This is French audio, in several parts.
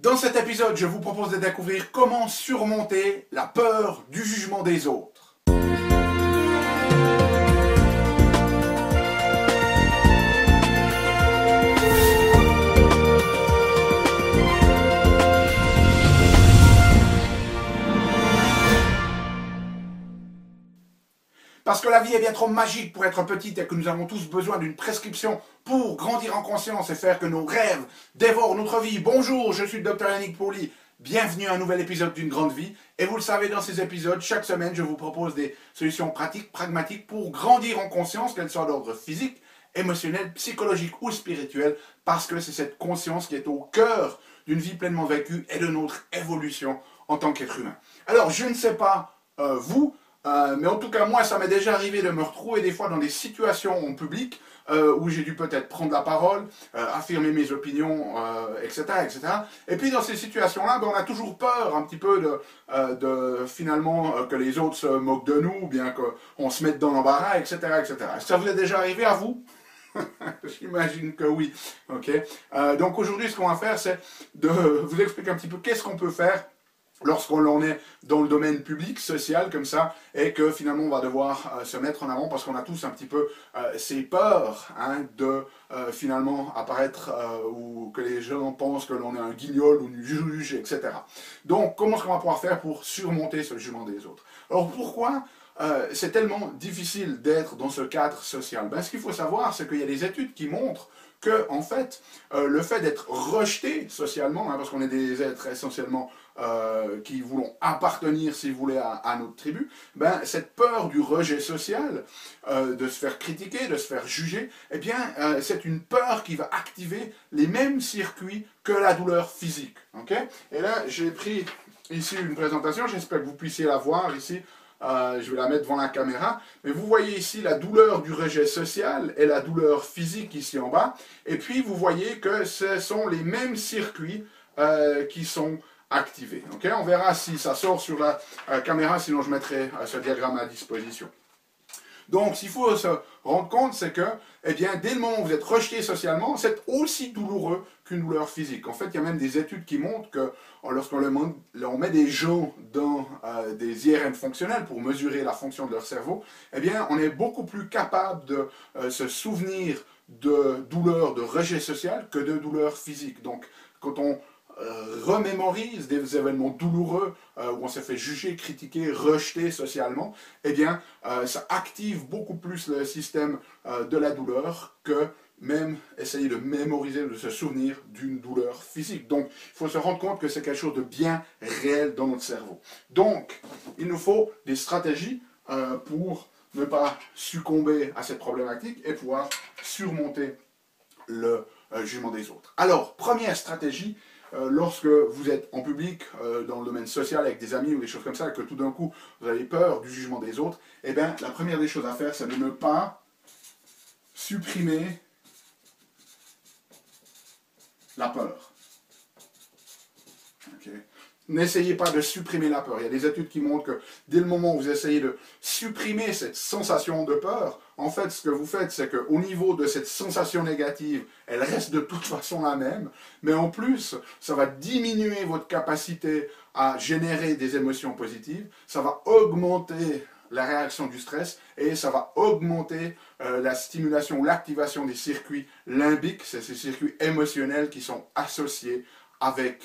Dans cet épisode, je vous propose de découvrir comment surmonter la peur du jugement des autres. Parce que la vie est bien trop magique pour être petite et que nous avons tous besoin d'une prescription pour grandir en conscience et faire que nos rêves dévorent notre vie. Bonjour, je suis le Dr Yannick Pauli. Bienvenue à un nouvel épisode d'une grande vie. Et vous le savez, dans ces épisodes, chaque semaine, je vous propose des solutions pratiques, pragmatiques pour grandir en conscience, qu'elles soient d'ordre physique, émotionnel, psychologique ou spirituel, parce que c'est cette conscience qui est au cœur d'une vie pleinement vécue et de notre évolution en tant qu'être humain. Alors, je ne sais pas vous, mais en tout cas, moi, ça m'est déjà arrivé de me retrouver des fois dans des situations en public où j'ai dû peut-être prendre la parole, affirmer mes opinions, etc., etc. Et puis dans ces situations-là, ben, on a toujours peur un petit peu de finalement que les autres se moquent de nous, ou bien qu'on se mette dans l'embarras, etc., etc. Est-ce que ça vous est déjà arrivé à vous? J'imagine que oui. Okay. Donc aujourd'hui, ce qu'on va faire, c'est de vous expliquer un petit peu qu'est-ce qu'on peut faire lorsqu'on en est dans le domaine public, social, comme ça, et que finalement on va devoir se mettre en avant parce qu'on a tous un petit peu ces peurs de finalement apparaître ou que les gens pensent que l'on est un guignol ou un juge, etc. Donc, comment est-ce qu'on va pouvoir faire pour surmonter ce jugement des autres? Alors, pourquoi c'est tellement difficile d'être dans ce cadre social? Ben, ce qu'il faut savoir, c'est qu'il y a des études qui montrent que, en fait, le fait d'être rejeté socialement, parce qu'on est des êtres essentiellement qui voulons appartenir, si vous voulez, à notre tribu, ben, cette peur du rejet social, de se faire critiquer, de se faire juger, eh bien, c'est une peur qui va activer les mêmes circuits que la douleur physique. Okay? Et là, j'ai pris ici une présentation, j'espère que vous puissiez la voir ici. Je vais la mettre devant la caméra, mais vous voyez ici la douleur du rejet social et la douleur physique ici en bas, et puis vous voyez que ce sont les mêmes circuits qui sont activés. Okay? On verra si ça sort sur la caméra, sinon je mettrai ce diagramme à disposition. Donc, s'il faut se rendre compte, c'est que, eh bien, dès le moment où vous êtes rejeté socialement, c'est aussi douloureux qu'une douleur physique. En fait, il y a même des études qui montrent que lorsqu'on met des gens dans des IRM fonctionnels pour mesurer la fonction de leur cerveau, eh bien, on est beaucoup plus capable de se souvenir de douleurs de rejet social que de douleurs physiques. Donc, quand on remémorise des événements douloureux où on s'est fait juger, critiquer, rejeter socialement, eh bien, ça active beaucoup plus le système de la douleur que même essayer de mémoriser, de se souvenir d'une douleur physique. Donc, il faut se rendre compte que c'est quelque chose de bien réel dans notre cerveau. Donc, il nous faut des stratégies pour ne pas succomber à cette problématique et pouvoir surmonter le jugement des autres. Alors, première stratégie, lorsque vous êtes en public, dans le domaine social, avec des amis ou des choses comme ça, et que tout d'un coup, vous avez peur du jugement des autres, eh bien, la première des choses à faire, c'est de ne pas supprimer la peur. Okay. N'essayez pas de supprimer la peur. Il y a des études qui montrent que dès le moment où vous essayez de supprimer cette sensation de peur, en fait, ce que vous faites, c'est qu'au niveau de cette sensation négative, elle reste de toute façon la même, mais en plus, ça va diminuer votre capacité à générer des émotions positives, ça va augmenter la réaction du stress et ça va augmenter la stimulation ou l'activation des circuits limbiques, c'est ces circuits émotionnels qui sont associés avec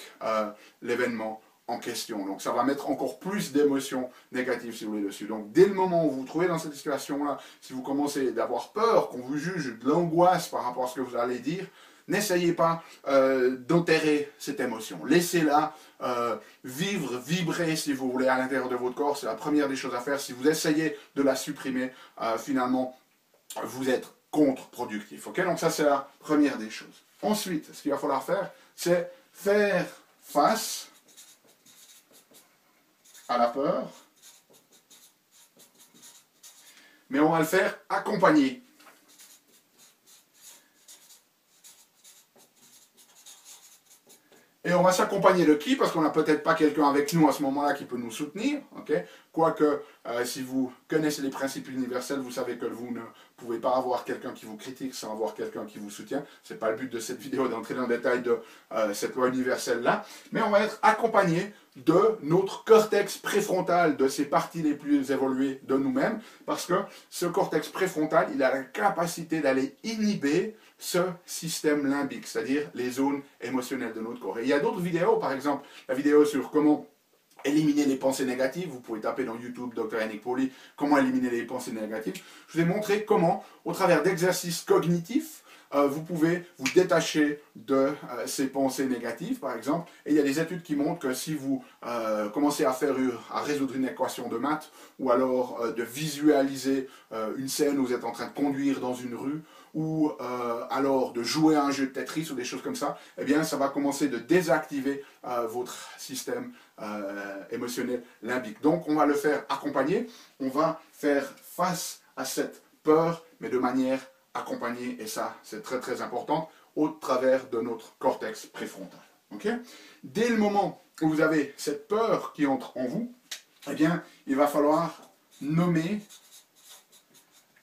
l'événement en question. Donc ça va mettre encore plus d'émotions négatives, si vous voulez, dessus. Donc dès le moment où vous vous trouvez dans cette situation-là, si vous commencez d'avoir peur, qu'on vous juge, de l'angoisse par rapport à ce que vous allez dire, n'essayez pas d'enterrer cette émotion. Laissez-la vivre, vibrer, si vous voulez, à l'intérieur de votre corps. C'est la première des choses à faire. Si vous essayez de la supprimer, finalement, vous êtes contre-productif. Okay? Donc ça, c'est la première des choses. Ensuite, ce qu'il va falloir faire, c'est faire face à la peur, mais on va le faire accompagné. Et on va s'accompagner de qui? Parce qu'on n'a peut-être pas quelqu'un avec nous à ce moment-là qui peut nous soutenir. Okay? Quoique, si vous connaissez les principes universels, vous savez que vous ne pouvez pas avoir quelqu'un qui vous critique sans avoir quelqu'un qui vous soutient. Ce n'est pas le but de cette vidéo d'entrer dans le détail de cette loi universelle-là. Mais on va être accompagné de notre cortex préfrontal, de ces parties les plus évoluées de nous-mêmes, parce que ce cortex préfrontal, il a la capacité d'aller inhiber ce système limbique, c'est-à-dire les zones émotionnelles de notre corps. Et il y a d'autres vidéos, par exemple, la vidéo sur comment éliminer les pensées négatives, vous pouvez taper dans YouTube Dr Yannick Pauly, comment éliminer les pensées négatives. Je vous ai montré comment, au travers d'exercices cognitifs, vous pouvez vous détacher de ces pensées négatives, par exemple. Et il y a des études qui montrent que si vous commencez à résoudre une équation de maths, ou alors de visualiser une scène où vous êtes en train de conduire dans une rue, ou alors de jouer à un jeu de Tetris ou des choses comme ça, eh bien ça va commencer de désactiver votre système émotionnel limbique. Donc on va le faire accompagner, on va faire face à cette peur, mais de manière accompagné, et ça c'est très très important, au travers de notre cortex préfrontal. Okay? Dès le moment où vous avez cette peur qui entre en vous, eh bien il va falloir nommer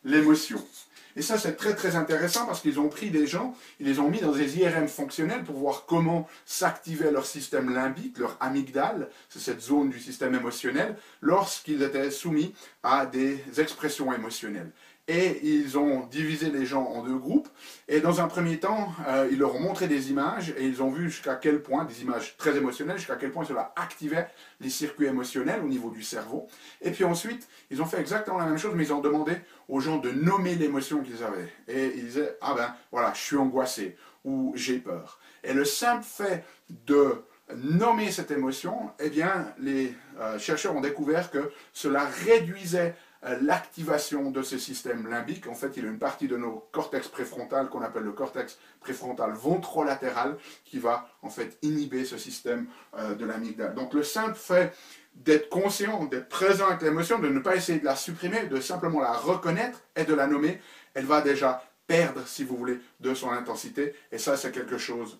l'émotion. Et ça c'est très très intéressant parce qu'ils ont pris des gens, ils les ont mis dans des IRM fonctionnels pour voir comment s'activait leur système limbique, leur amygdale, c'est cette zone du système émotionnel, lorsqu'ils étaient soumis à des expressions émotionnelles. Et ils ont divisé les gens en deux groupes, et dans un premier temps, ils leur ont montré des images, et ils ont vu jusqu'à quel point, des images très émotionnelles, jusqu'à quel point cela activait les circuits émotionnels au niveau du cerveau. Et puis ensuite, ils ont fait exactement la même chose, mais ils ont demandé aux gens de nommer l'émotion qu'ils avaient. Et ils disaient, ah ben voilà, je suis angoissé, ou j'ai peur. Et le simple fait de nommer cette émotion, eh bien, les chercheurs ont découvert que cela réduisait l'activation de ce système limbique. En fait, il y a une partie de nos cortex préfrontal qu'on appelle le cortex préfrontal ventrolatéral qui va en fait inhiber ce système de l'amygdale. Donc le simple fait d'être conscient, d'être présent avec l'émotion, de ne pas essayer de la supprimer, de simplement la reconnaître et de la nommer, elle va déjà perdre, si vous voulez, de son intensité. Et ça, c'est quelque chose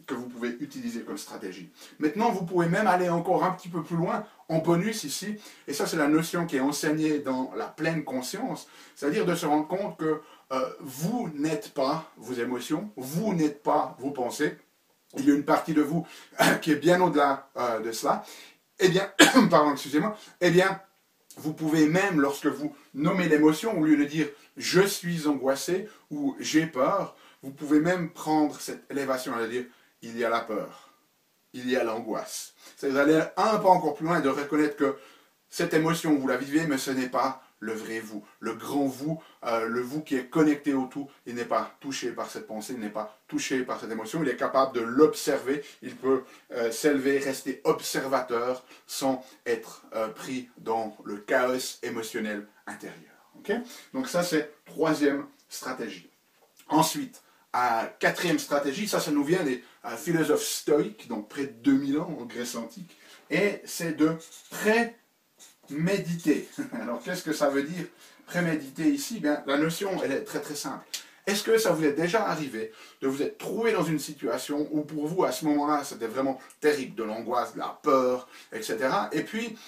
que vous pouvez utiliser comme stratégie. Maintenant, vous pouvez même aller encore un petit peu plus loin, en bonus ici, et ça, c'est la notion qui est enseignée dans la pleine conscience, c'est-à-dire de se rendre compte que vous n'êtes pas vos émotions, vous n'êtes pas vos pensées, il y a une partie de vous qui est bien au-delà de cela. Eh bien, pardon, excusez-moi, eh bien, vous pouvez même, lorsque vous nommez l'émotion, au lieu de dire « je suis angoissé » ou « j'ai peur », vous pouvez même prendre cette élévation et dire « il y a la peur, il y a l'angoisse ». C'est d'aller un pas encore plus loin et de reconnaître que cette émotion, vous la vivez, mais ce n'est pas le vrai vous, le grand vous, le vous qui est connecté au tout. Il n'est pas touché par cette pensée, il n'est pas touché par cette émotion, il est capable de l'observer, il peut s'élever, rester observateur sans être pris dans le chaos émotionnel intérieur. Okay? Donc ça c'est troisième stratégie. Ensuite, quatrième stratégie, ça nous vient des philosophes stoïques, donc près de 2000 ans en Grèce antique, et c'est de préméditer. Alors qu'est-ce que ça veut dire préméditer ici? Bien, la notion elle est très très simple. Est-ce que ça vous est déjà arrivé de vous être trouvé dans une situation où pour vous, à ce moment-là, c'était vraiment terrible, de l'angoisse, de la peur, etc. Et puis,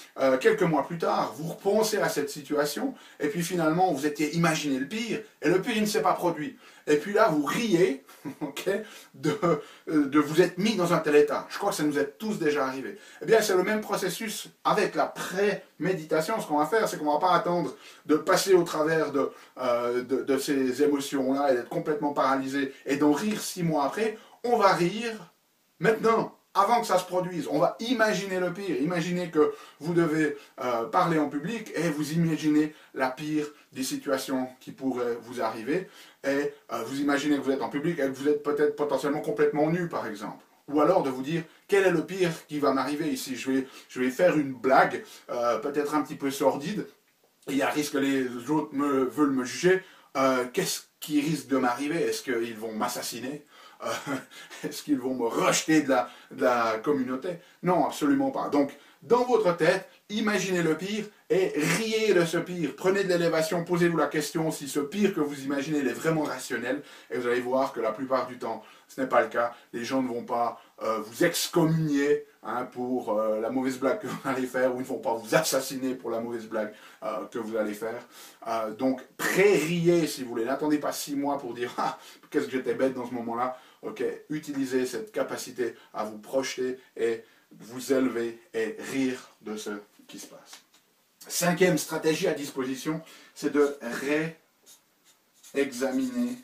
quelques mois plus tard, vous repensez à cette situation, et puis finalement, vous étiez imaginé le pire, et le pire, il ne s'est pas produit. Et puis là, vous riez okay, de vous être mis dans un tel état. Je crois que ça nous est tous déjà arrivé. Eh bien, c'est le même processus avec la préméditation. Ce qu'on va faire, c'est qu'on ne va pas attendre de passer au travers de ces émotions-là et d'être complètement paralysé et d'en rire 6 mois après. On va rire maintenant, avant que ça se produise. On va imaginer le pire. Imaginez que vous devez parler en public et vous imaginez la pire des situations qui pourraient vous arriver. Et vous imaginez que vous êtes en public et que vous êtes peut-être potentiellement complètement nu, par exemple. Ou alors de vous dire, quel est le pire qui va m'arriver ici? Je vais faire une blague, peut-être un petit peu sordide. Il y a risque que les autres veulent me juger. Qu'est-ce qui risque de m'arriver? Est-ce qu'ils vont m'assassiner? Est-ce qu'ils vont me rejeter de la communauté? Non, absolument pas. Donc, dans votre tête, imaginez le pire et riez de ce pire. Prenez de l'élévation, posez-vous la question si ce pire que vous imaginez est vraiment rationnel et vous allez voir que la plupart du temps, ce n'est pas le cas. Les gens ne vont pas vous excommunier pour la mauvaise blague que vous allez faire, ou ils ne vont pas vous assassiner pour la mauvaise blague que vous allez faire. Donc, pré-riez si vous voulez. N'attendez pas 6 mois pour dire « Ah, qu'est-ce que j'étais bête dans ce moment-là ». Ok, utilisez cette capacité à vous projeter et vous élever et rire de ce qui se passe. 5e stratégie à disposition, c'est de réexaminer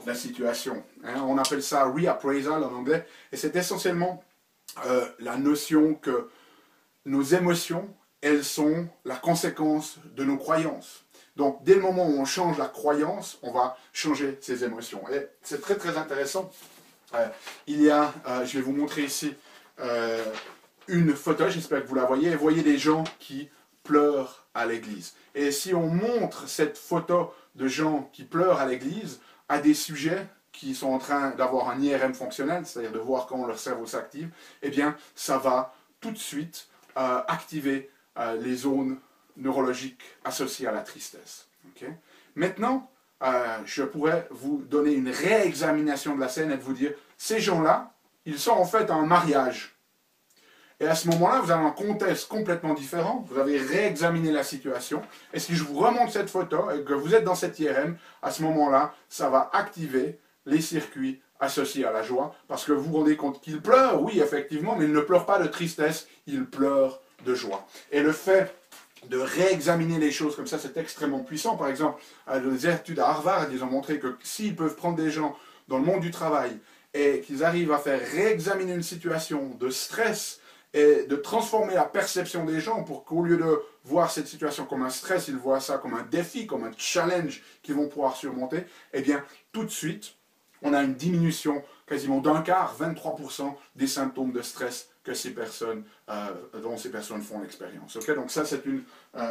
la situation. On appelle ça reappraisal en anglais, et c'est essentiellement la notion que nos émotions, elles sont la conséquence de nos croyances. Donc, dès le moment où on change la croyance, on va changer ses émotions. Et c'est très très intéressant. Je vais vous montrer ici une photo, j'espère que vous la voyez. Vous voyez des gens qui pleurent à l'église. Et si on montre cette photo de gens qui pleurent à l'église à des sujets qui sont en train d'avoir un IRM fonctionnel, c'est-à-dire de voir comment leur cerveau s'active, eh bien, ça va tout de suite activer les zones neurologiques associées à la tristesse. Okay? Maintenant, je pourrais vous donner une réexamination de la scène et de vous dire, ces gens-là, ils sont en fait en mariage. Et à ce moment-là, vous avez un contexte complètement différent, vous avez réexaminé la situation, et si je vous remonte cette photo et que vous êtes dans cette IRM, à ce moment-là, ça va activer les circuits associés à la joie, parce que vous vous rendez compte qu'ils pleurent, oui, effectivement, mais ils ne pleurent pas de tristesse, ils pleurent de joie. Et le fait de réexaminer les choses comme ça, c'est extrêmement puissant. Par exemple, les études à Harvard, ils ont montré que s'ils peuvent prendre des gens dans le monde du travail et qu'ils arrivent à faire réexaminer une situation de stress et de transformer la perception des gens pour qu'au lieu de voir cette situation comme un stress, ils voient ça comme un défi, comme un challenge qu'ils vont pouvoir surmonter, eh bien, tout de suite, on a une diminution quasiment d'un quart, 23% des symptômes de stress que dont ces personnes font l'expérience. Okay? Donc ça, c'est une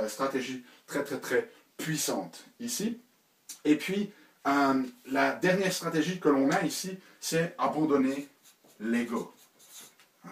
stratégie très, très, très puissante ici. Et puis, la dernière stratégie que l'on a ici, c'est abandonner l'ego.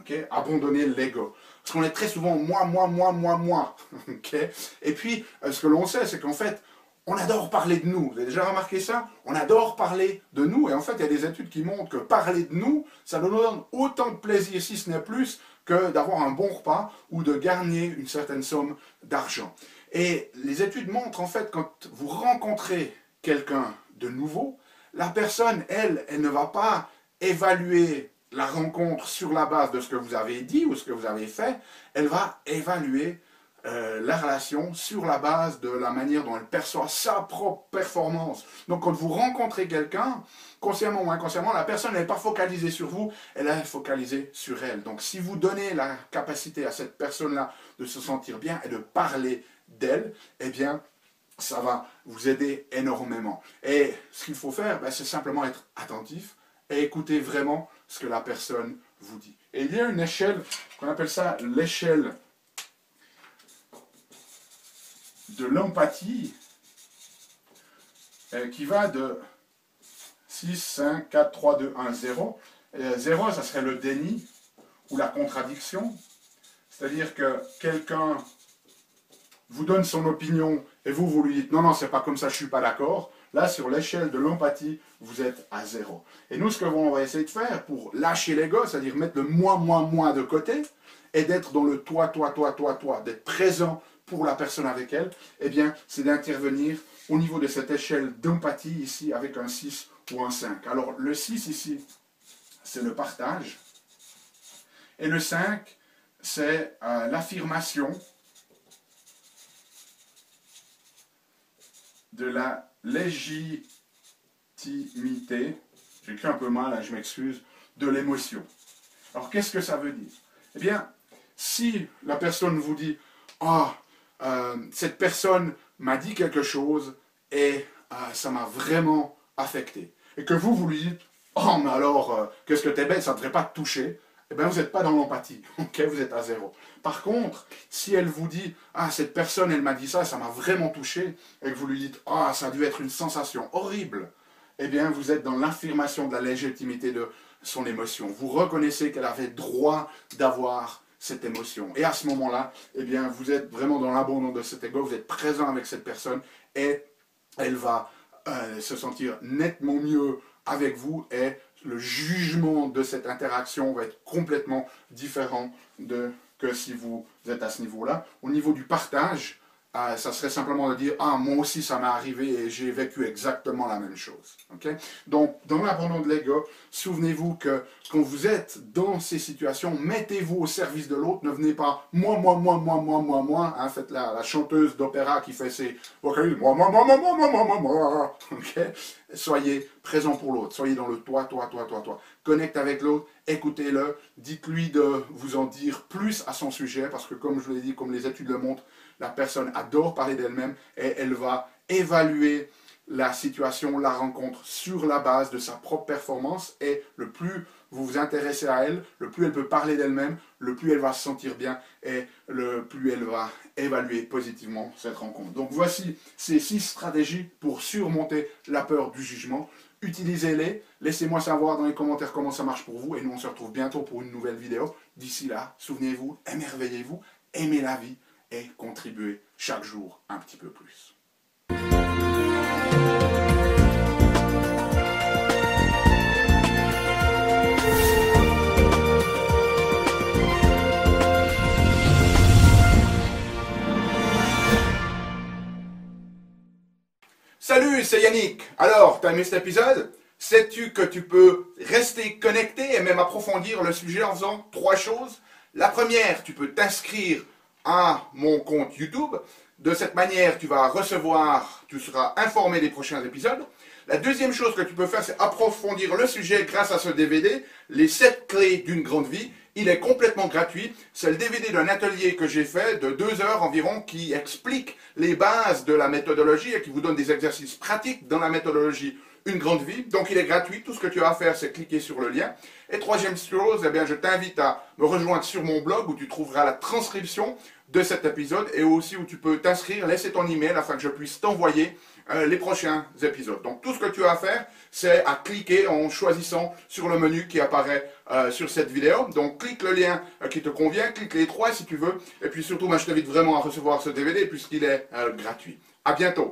Okay? Abandonner l'ego. Parce qu'on est très souvent moi. Okay? Et puis, ce que l'on sait, c'est qu'en fait, on adore parler de nous. Vous avez déjà remarqué ça? On adore parler de nous. Et en fait, il y a des études qui montrent que parler de nous, ça nous donne autant de plaisir, si ce n'est plus, que d'avoir un bon repas ou de gagner une certaine somme d'argent. Et les études montrent, en fait, quand vous rencontrez quelqu'un de nouveau, la personne, elle ne va pas évaluer la rencontre sur la base de ce que vous avez dit ou ce que vous avez fait. Elle va évaluer la relation sur la base de la manière dont elle perçoit sa propre performance. Donc quand vous rencontrez quelqu'un, consciemment ou inconsciemment, la personne n'est pas focalisée sur vous, elle est focalisée sur elle. Donc si vous donnez la capacité à cette personne-là de se sentir bien et de parler d'elle, eh bien, ça va vous aider énormément. Et ce qu'il faut faire, c'est simplement être attentif et écouter vraiment ce que la personne vous dit. Et il y a une échelle, qu'on appelle ça l'échelle de l'empathie, qui va de 6, 5, 4, 3, 2, 1, 0. 0, ça serait le déni ou la contradiction. C'est-à-dire que quelqu'un vous donne son opinion et vous lui dites « Non, non, c'est pas comme ça, je suis pas d'accord ». Là, sur l'échelle de l'empathie, vous êtes à 0. Et nous, ce qu'on va essayer de faire pour lâcher l'ego, c'est-à-dire mettre le moi de côté et d'être dans le toi, d'être présent pour la personne avec elle, eh bien, c'est d'intervenir au niveau de cette échelle d'empathie ici avec un 6 ou un 5. Alors, le 6 ici, c'est le partage. Et le 5, c'est l'affirmation de la légitimité, j'écris un peu mal, hein, je m'excuse, de l'émotion. Alors, qu'est-ce que ça veut dire? Eh bien, si la personne vous dit « Ah, cette personne m'a dit quelque chose et ça m'a vraiment affecté. » Et que vous lui dites « Oh, mais alors, qu'est-ce que t'es bête, ça ne devrait pas te toucher. » Eh bien, vous n'êtes pas dans l'empathie, ok, vous êtes à 0. Par contre, si elle vous dit « Ah, cette personne, elle m'a dit ça, ça m'a vraiment touché. » et que vous lui dites « Ah, ça a dû être une sensation horrible. » Eh bien, vous êtes dans l'affirmation de la légitimité de son émotion. Vous reconnaissez qu'elle avait droit d'avoir cette émotion. Et à ce moment-là, eh bien, vous êtes vraiment dans l'abandon de cet ego, vous êtes présent avec cette personne et elle va se sentir nettement mieux avec vous et le jugement de cette interaction va être complètement différent que si vous êtes à ce niveau-là. Au niveau du partage, ça serait simplement de dire « Ah, moi aussi ça m'est arrivé et j'ai vécu exactement la même chose. Okay? » Donc, dans l'abandon de l'ego, souvenez-vous que quand vous êtes dans ces situations, mettez-vous au service de l'autre, ne venez pas « moi, moi, moi, moi, moi, moi, moi hein, ». Faites la chanteuse d'opéra qui fait ses vocalises « moi, moi, moi, moi, moi, moi, moi, moi, moi ». Okay? Soyez présent pour l'autre, soyez dans le toi, toi, toi, toi, toi. Connecte avec l'autre, écoutez-le, dites-lui de vous en dire plus à son sujet, parce que comme je vous l'ai dit, comme les études le montrent, la personne adore parler d'elle-même et elle va évaluer la situation, la rencontre sur la base de sa propre performance et le plus vous vous intéressez à elle, le plus elle peut parler d'elle-même, le plus elle va se sentir bien et le plus elle va évaluer positivement cette rencontre. Donc voici ces 6 stratégies pour surmonter la peur du jugement. Utilisez-les, laissez-moi savoir dans les commentaires comment ça marche pour vous et nous on se retrouve bientôt pour une nouvelle vidéo. D'ici là, souvenez-vous, émerveillez-vous, aimez la vie et contribuez chaque jour un petit peu plus. Salut, c'est Yannick. Alors, t'as aimé cet épisode? Sais-tu que tu peux rester connecté et même approfondir le sujet en faisant 3 choses? La première, tu peux t'inscrire à mon compte YouTube. De cette manière, tu seras informé des prochains épisodes. La deuxième chose que tu peux faire, c'est approfondir le sujet grâce à ce DVD, les 7 clés d'une grande vie. Il est complètement gratuit. C'est le DVD d'un atelier que j'ai fait de 2 heures environ qui explique les bases de la méthodologie et qui vous donne des exercices pratiques dans la méthodologie Une grande vie. Donc il est gratuit. Tout ce que tu as à faire, c'est cliquer sur le lien. Et troisième chose, eh bien, je t'invite à me rejoindre sur mon blog où tu trouveras la transcription de cet épisode et aussi où tu peux t'inscrire, laisser ton email afin que je puisse t'envoyer les prochains épisodes. Donc tout ce que tu as à faire, c'est à cliquer en choisissant sur le menu qui apparaît sur cette vidéo. Donc clique le lien qui te convient, clique les 3 si tu veux. Et puis surtout, moi, je t'invite vraiment à recevoir ce DVD puisqu'il est gratuit. À bientôt.